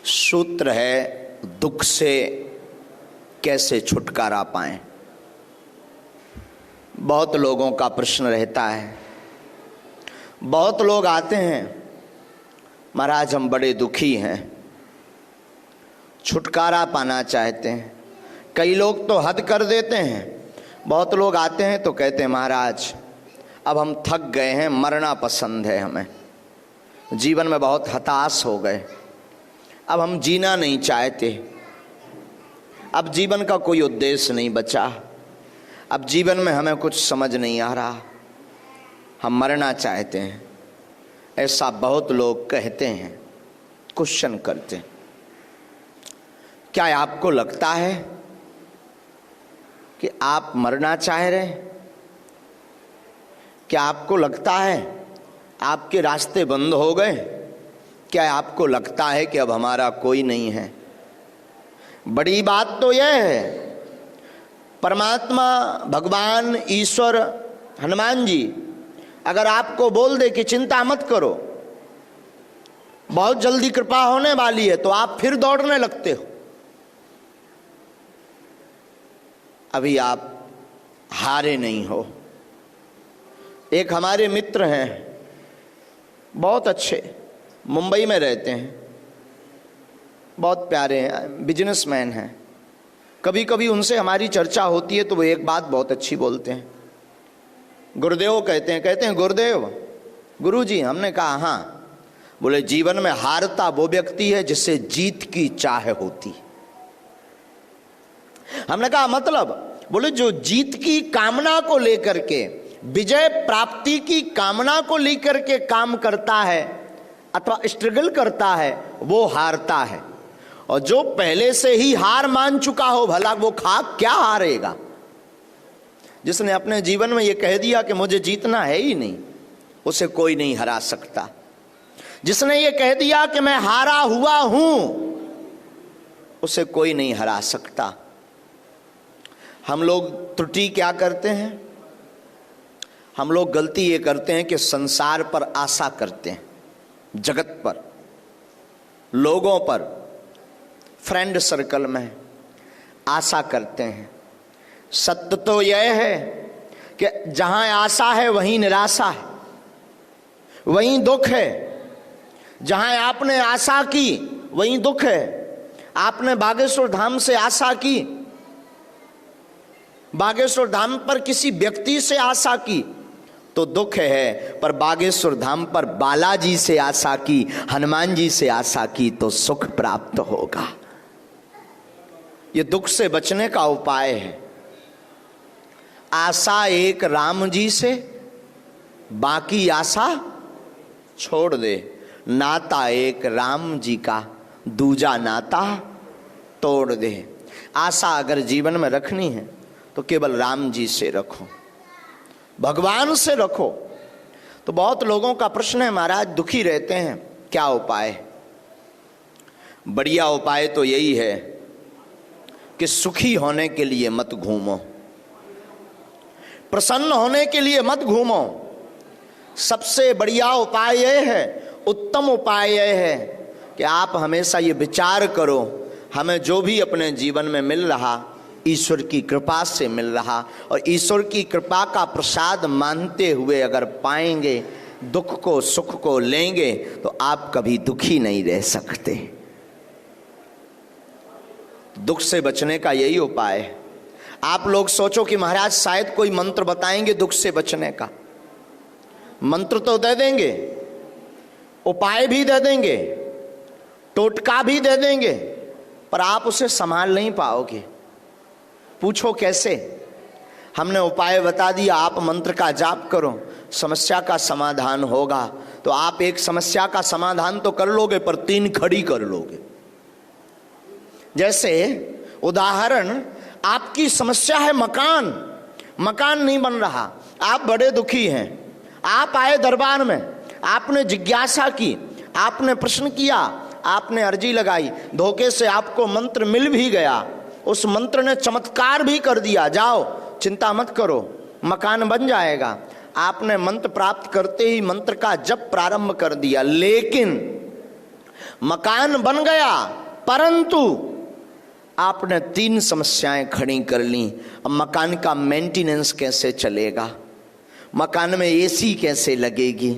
सूत्र है दुख से कैसे छुटकारा पाएं। बहुत लोगों का प्रश्न रहता है, बहुत लोग आते हैं, महाराज हम बड़े दुखी हैं, छुटकारा पाना चाहते हैं। कई लोग तो हद कर देते हैं, बहुत लोग आते हैं तो कहते हैं महाराज अब हम थक गए हैं, मरना पसंद है हमें, जीवन में बहुत हताश हो गए, अब हम जीना नहीं चाहते, अब जीवन का कोई उद्देश्य नहीं बचा, अब जीवन में हमें कुछ समझ नहीं आ रहा, हम मरना चाहते हैं। ऐसा बहुत लोग कहते हैं, क्वेश्चन करते हैं, क्या आपको लगता है कि आप मरना चाह रहे हैं? क्या आपको लगता है आपके रास्ते बंद हो गए? क्या आपको लगता है कि अब हमारा कोई नहीं है? बड़ी बात तो यह है, परमात्मा भगवान ईश्वर हनुमान जी अगर आपको बोल दे कि चिंता मत करो, बहुत जल्दी कृपा होने वाली है, तो आप फिर दौड़ने लगते हो। अभी आप हारे नहीं हो। एक हमारे मित्र हैं, बहुत अच्छे, मुंबई में रहते हैं, बहुत प्यारे हैं, बिजनेसमैन हैं। कभी कभी उनसे हमारी चर्चा होती है तो वो एक बात बहुत अच्छी बोलते हैं, गुरुदेव कहते हैं गुरुदेव, गुरुजी। हमने कहा हाँ। बोले जीवन में हारता वो व्यक्ति है जिससे जीत की चाह होती। हमने कहा मतलब? बोले जो जीत की कामना को लेकर के, विजय प्राप्ति की कामना को लेकर के काम करता है अथवा स्ट्रगल करता है वो हारता है, और जो पहले से ही हार मान चुका हो भला वो क्या हारेगा? जिसने अपने जीवन में ये कह दिया कि मुझे जीतना है ही नहीं, उसे कोई नहीं हरा सकता। जिसने ये कह दिया कि मैं हारा हुआ हूं, उसे कोई नहीं हरा सकता। हम लोग त्रुटि क्या करते हैं? हम लोग गलती ये करते हैं कि संसार पर आशा करते हैं, जगत पर, लोगों पर, फ्रेंड सर्कल में आशा करते हैं। सत्य तो यह है कि जहां आशा है वहीं निराशा है, वहीं दुख है। जहां आपने आशा की वहीं दुख है। आपने बागेश्वर धाम से आशा की, बागेश्वर धाम पर किसी व्यक्ति से आशा की तो दुख है, पर बागेश्वर धाम पर बालाजी से आशा की, हनुमान जी से आशा की तो सुख प्राप्त होगा। ये दुख से बचने का उपाय है। आशा एक राम जी से, बाकी आशा छोड़ दे। नाता एक राम जी का, दूजा नाता तोड़ दे। आशा अगर जीवन में रखनी है तो केवल राम जी से रखो, भगवान से रखो। तो बहुत लोगों का प्रश्न है महाराज दुखी रहते हैं, क्या उपाय? बढ़िया उपाय तो यही है कि सुखी होने के लिए मत घूमो, प्रसन्न होने के लिए मत घूमो। सबसे बढ़िया उपाय यह है, उत्तम उपाय यह है कि आप हमेशा ये विचार करो, हमें जो भी अपने जीवन में मिल रहा ईश्वर की कृपा से मिल रहा, और ईश्वर की कृपा का प्रसाद मानते हुए अगर पाएंगे, दुख को सुख को लेंगे तो आप कभी दुखी नहीं रह सकते। दुख से बचने का यही उपाय है। आप लोग सोचो कि महाराज शायद कोई मंत्र बताएंगे दुख से बचने का। मंत्र तो दे देंगे, उपाय भी दे देंगे, टोटका भी दे देंगे, पर आप उसे संभाल नहीं पाओगे। पूछो कैसे? हमने उपाय बता दिया, आप मंत्र का जाप करो, समस्या का समाधान होगा। तो आप एक समस्या का समाधान तो कर लोगे, पर 3 खड़ी कर लोगे। जैसे उदाहरण, आपकी समस्या है मकान, मकान नहीं बन रहा, आप बड़े दुखी हैं, आप आए दरबार में, आपने जिज्ञासा की, आपने प्रश्न किया, आपने अर्जी लगाई, धोखे से आपको मंत्र मिल भी गया, उस मंत्र ने चमत्कार भी कर दिया, जाओ चिंता मत करो मकान बन जाएगा। आपने मंत्र प्राप्त करते ही मंत्र का जप प्रारंभ कर दिया, लेकिन मकान बन गया, परंतु आपने 3 समस्याएं खड़ी कर ली। अब मकान का मेंटेनेंस कैसे चलेगा, मकान में एसी कैसे लगेगी,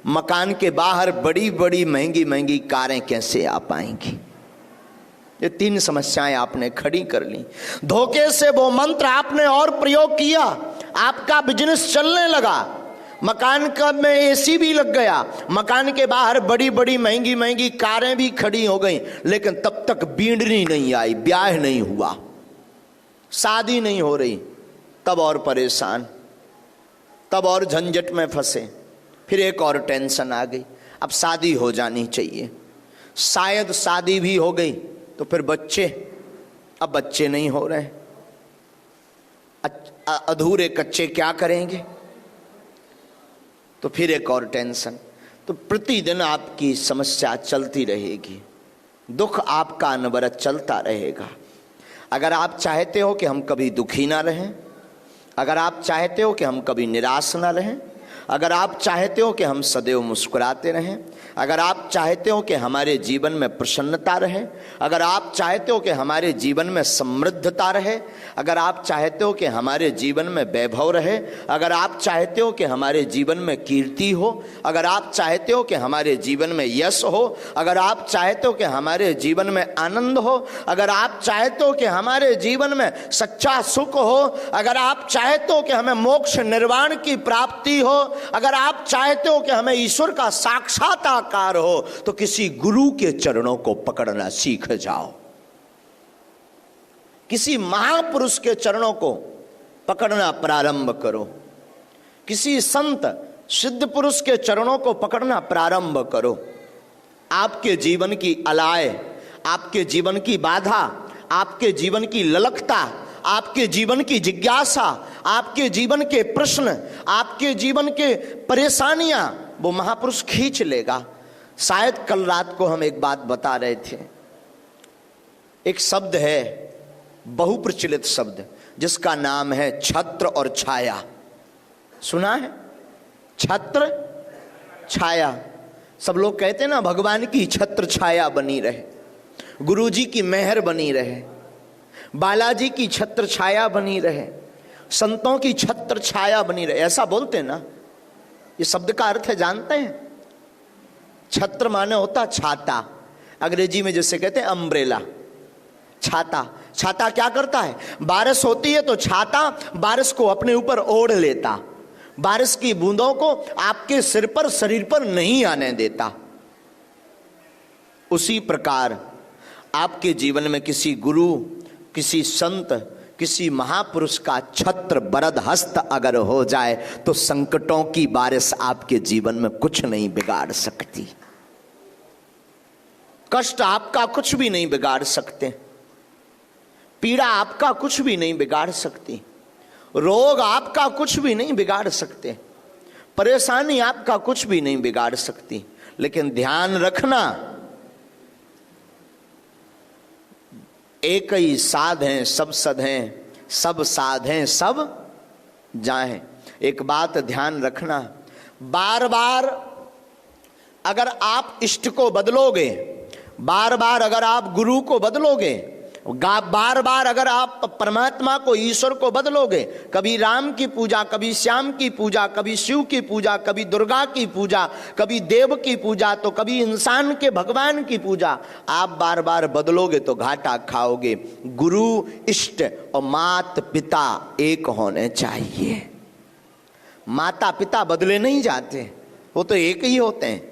मकान के बाहर बड़ी बड़ी महंगी महंगी कारें कैसे आ पाएंगी। ये 3 समस्याएं आपने खड़ी कर ली। धोखे से वो मंत्र आपने और प्रयोग किया, आपका बिजनेस चलने लगा, मकान का में एसी भी लग गया, मकान के बाहर बड़ी बड़ी महंगी महंगी कारें भी खड़ी हो गई, लेकिन तब तक बींडनी नहीं आई, ब्याह नहीं हुआ, शादी नहीं हो रही। तब और परेशान, तब और झंझट में फंसे। फिर एक और टेंशन आ गई, अब शादी हो जानी चाहिए। शायद शादी भी हो गई तो फिर बच्चे, अब बच्चे नहीं हो रहे, अधूरे कच्चे क्या करेंगे। तो फिर एक और टेंशन। तो प्रतिदिन आपकी समस्या चलती रहेगी, दुख आपका अनवरत चलता रहेगा। अगर आप चाहते हो कि हम कभी दुखी ना रहें, अगर आप चाहते हो कि हम कभी निराश ना रहें, अगर आप चाहते हो कि हम सदैव मुस्कुराते रहें, अगर आप चाहते हो कि हमारे जीवन में प्रसन्नता रहे, अगर आप चाहते हो कि हमारे जीवन में समृद्धता रहे, अगर आप चाहते हो कि हमारे जीवन में वैभव रहे, अगर आप चाहते हो कि हमारे जीवन में कीर्ति हो, अगर आप चाहते हो कि हमारे जीवन में यश हो, अगर आप चाहते हो कि हमारे जीवन में आनंद हो, अगर आप चाहते हो कि हमारे जीवन में सच्चा सुख हो, अगर आप चाहते हो कि हमें मोक्ष निर्वाण की प्राप्ति हो, अगर आप चाहते हो कि हमें ईश्वर का साक्षात्कार हो, तो किसी गुरु के चरणों को पकड़ना सीख जाओ, किसी महापुरुष के चरणों को पकड़ना प्रारंभ करो, किसी संत सिद्ध पुरुष के चरणों को पकड़ना प्रारंभ करो। आपके जीवन की अलाय, आपके जीवन की बाधा, आपके जीवन की ललकता, आपके जीवन की जिज्ञासा, आपके जीवन के प्रश्न, आपके जीवन के परेशानियां वो महापुरुष खींच लेगा। शायद कल रात को हम एक बात बता रहे थे, एक शब्द है, बहुप्रचलित शब्द, जिसका नाम है छत्र और छाया। सुना है? छत्र छाया। सब लोग कहते हैं ना, भगवान की छत्र छाया बनी रहे, गुरुजी की मेहर बनी रहे, बालाजी की छत्र छाया बनी रहे, संतों की छत्र छाया बनी रहे, ऐसा बोलते हैं ना। ये शब्द का अर्थ है जानते हैं? छत्र माने होता छाता, अंग्रेजी में जैसे कहते हैं अम्ब्रेला, छाता। छाता क्या करता है? बारिश होती है तो छाता बारिश को अपने ऊपर ओढ़ लेता, बारिश की बूंदों को आपके सिर पर, शरीर पर नहीं आने देता। उसी प्रकार आपके जीवन में किसी गुरु, किसी संत, किसी महापुरुष का छत्र बरद हस्त अगर हो जाए तो संकटों की बारिश आपके जीवन में कुछ नहीं बिगाड़ सकती। कष्ट आपका कुछ भी नहीं बिगाड़ सकते, पीड़ा आपका कुछ भी नहीं बिगाड़ सकती, रोग आपका कुछ भी नहीं बिगाड़ सकते, परेशानी आपका कुछ भी नहीं बिगाड़ सकती। लेकिन ध्यान रखना, एक ही साध हैं सब सद हैं, सब साध हैं सब जाएं। एक बात ध्यान रखना, बार बार अगर आप इष्ट को बदलोगे, बार बार अगर आप गुरु को बदलोगे, बार बार अगर आप परमात्मा को, ईश्वर को बदलोगे, कभी राम की पूजा, कभी श्याम की पूजा, कभी शिव की पूजा, कभी दुर्गा की पूजा, कभी देव की पूजा, तो कभी इंसान के भगवान की पूजा, आप बार बार बदलोगे तो घाटा खाओगे। गुरु, इष्ट और माता पिता एक होने चाहिए। माता पिता बदले नहीं जाते, वो तो एक ही होते हैं।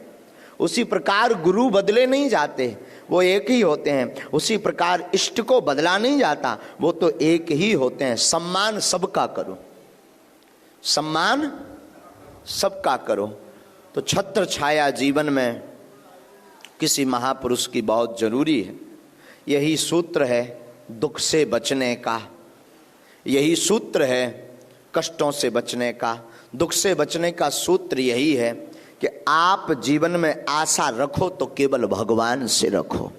उसी प्रकार गुरु बदले नहीं जाते, वो एक ही होते हैं। उसी प्रकार इष्ट को बदला नहीं जाता, वो तो एक ही होते हैं। सम्मान सबका करो, सम्मान सबका करो। तो छत्र छाया जीवन में किसी महापुरुष की बहुत जरूरी है। यही सूत्र है दुख से बचने का, यही सूत्र है कष्टों से बचने का। दुख से बचने का सूत्र यही है कि आप जीवन में आशा रखो तो केवल भगवान से रखो,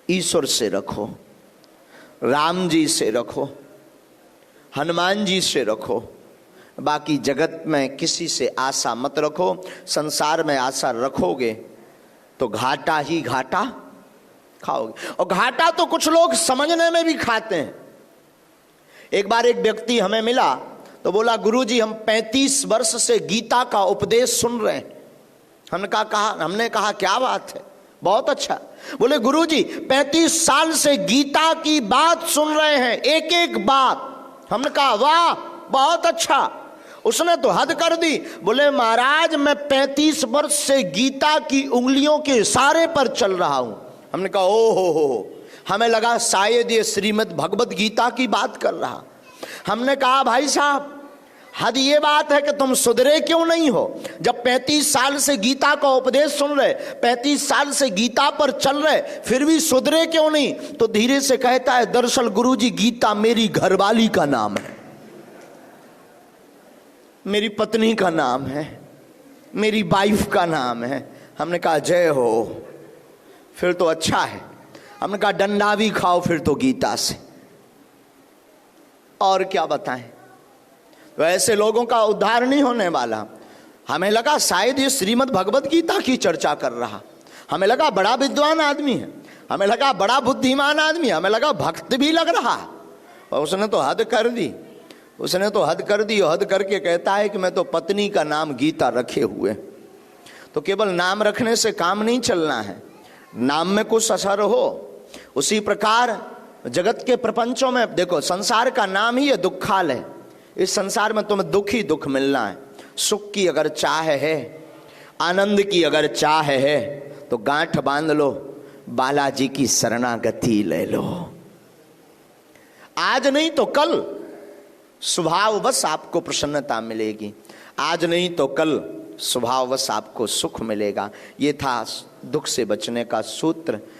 ईश्वर से रखो, राम जी से रखो, हनुमान जी से रखो। बाकी जगत में किसी से आशा मत रखो। संसार में आशा रखोगे तो घाटा ही घाटा खाओगे। और घाटा तो कुछ लोग समझने में भी खाते हैं। एक बार एक व्यक्ति हमें मिला तो बोला, गुरुजी हम 35 वर्ष से गीता का उपदेश सुन रहे हैं। हमने कहा क्या बात है, बहुत अच्छा। बोले गुरुजी 35 साल से गीता की बात सुन रहे हैं, एक एक बात। हमने कहा वाह बहुत अच्छा। उसने तो हद कर दी। बोले महाराज मैं 35 वर्ष से गीता की उंगलियों के इशारे पर चल रहा हूं। हमने कहा ओ हो, हमें लगा शायद ये श्रीमद् भगवत गीता की बात कर रहा। हमने कहा भाई साहब हद ये बात है कि तुम सुधरे क्यों नहीं हो? जब 35 साल से गीता का उपदेश सुन रहे, 35 साल से गीता पर चल रहे, फिर भी सुधरे क्यों नहीं? तो धीरे से कहता है, दरअसल गुरुजी गीता मेरी घरवाली का नाम है, मेरी पत्नी का नाम है, मेरी वाइफ का नाम है। हमने कहा जय हो, फिर तो अच्छा है। हमने कहा डंडा भी खाओ फिर तो गीता से, और क्या बताएं। तो ऐसे लोगों का उद्धार नहीं होने वाला। हमें लगा शायद ये श्रीमद् भगवत गीता की चर्चा कर रहा, हमें लगा बड़ा विद्वान आदमी है, हमें लगा बड़ा बुद्धिमान आदमी, हमें लगा भक्त भी लग रहा। और उसने तो हद कर दी, उसने तो हद कर दी। हद करके कहता है कि मैं तो पत्नी का नाम गीता रखे हुए। तो केवल नाम रखने से काम नहीं चलना है, नाम में कुछ असर हो। उसी प्रकार जगत के प्रपंचों में देखो, संसार का नाम ही है दुखालय। इस संसार में तुम्हें दुख ही दुख मिलना है। सुख की अगर चाह है, आनंद की अगर चाह है, तो गांठ बांध लो, बालाजी की शरणागति ले लो। आज नहीं तो कल स्वभाववश आपको प्रसन्नता मिलेगी, आज नहीं तो कल स्वभाववश आपको सुख मिलेगा। ये था दुख से बचने का सूत्र।